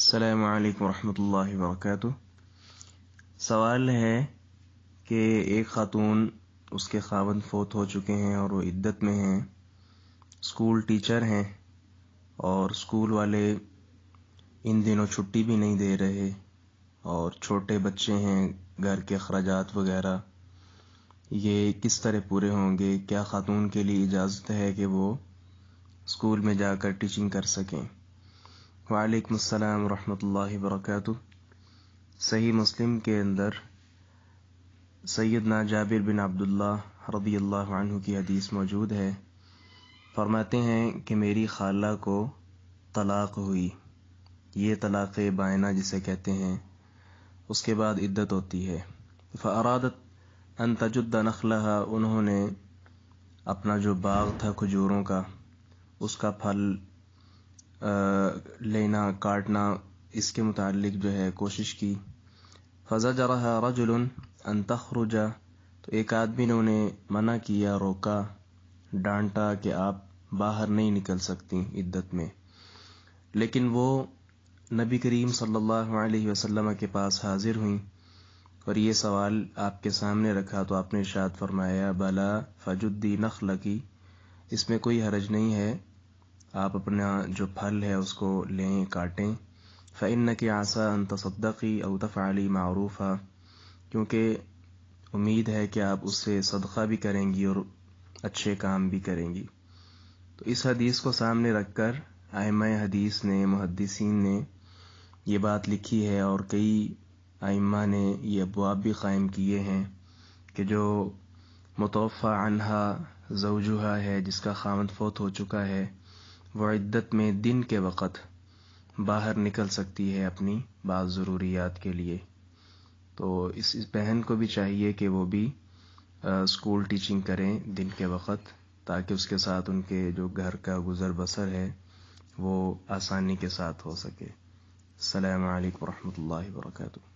السلام علیکم ورحمۃ اللہ وبرکاتہ۔ سوال ہے کہ ایک خاتون، اس کے خاوند فوت ہو چکے ہیں اور وہ عدت میں ہیں، اسکول ٹیچر ہیں اور اسکول والے ان دنوں چھٹی بھی نہیں دے رہے اور چھوٹے بچے ہیں، گھر کے اخراجات وغیرہ، یہ کس طرح پورے ہوں گے؟ کیا خاتون کے لیے اجازت ہے کہ وہ اسکول میں جا کر ٹیچنگ کر سکیں؟ وعلیکم السلام ورحمۃ اللہ وبرکاتہ۔ صحیح مسلم کے اندر سیدنا جابر بن عبداللہ رضی اللہ عنہ کی حدیث موجود ہے۔ فرماتے ہیں کہ میری خالہ کو طلاق ہوئی، یہ طلاق بائنہ جسے کہتے ہیں، اس کے بعد عدت ہوتی ہے۔ فارادت ان تجد نخلہا، انہوں نے اپنا جو باغ تھا کھجوروں کا، اس کا پھل لینا، کاٹنا، اس کے متعلق جو ہے کوشش کی۔ فزجرها رجل ان تخرج، تو ایک آدمی نے انہیں منع کیا، روکا، ڈانٹا کہ آپ باہر نہیں نکل سکتی عدت میں۔ لیکن وہ نبی کریم صلی اللہ علیہ وسلم کے پاس حاضر ہوئیں اور یہ سوال آپ کے سامنے رکھا تو آپ نے ارشاد فرمایا بلا فجدی نخلکی، اس میں کوئی حرج نہیں ہے، آپ اپنا جو پھل ہے اس کو لیں، کاٹیں۔ فإنک عسى ان تصدقی او تفعلی معروفا، کیونکہ امید ہے کہ آپ اس سے صدقہ بھی کریں گی اور اچھے کام بھی کریں گی۔ تو اس حدیث کو سامنے رکھ کر ائمہ حدیث نے، محدثین نے یہ بات لکھی ہے اور کئی ائمہ نے یہ ابواب بھی قائم کیے ہیں کہ جو متوفی عنہا زوجہا ہے، جس کا خاوند فوت ہو چکا ہے، وہ عدت میں دن کے وقت باہر نکل سکتی ہے اپنی بعض ضروریات کے لیے۔ تو اس بہن کو بھی چاہیے کہ وہ بھی اسکول ٹیچنگ کریں دن کے وقت، تاکہ اس کے ساتھ ان کے جو گھر کا گزر بسر ہے وہ آسانی کے ساتھ ہو سکے۔ السلام علیکم ورحمۃ اللہ وبرکاتہ۔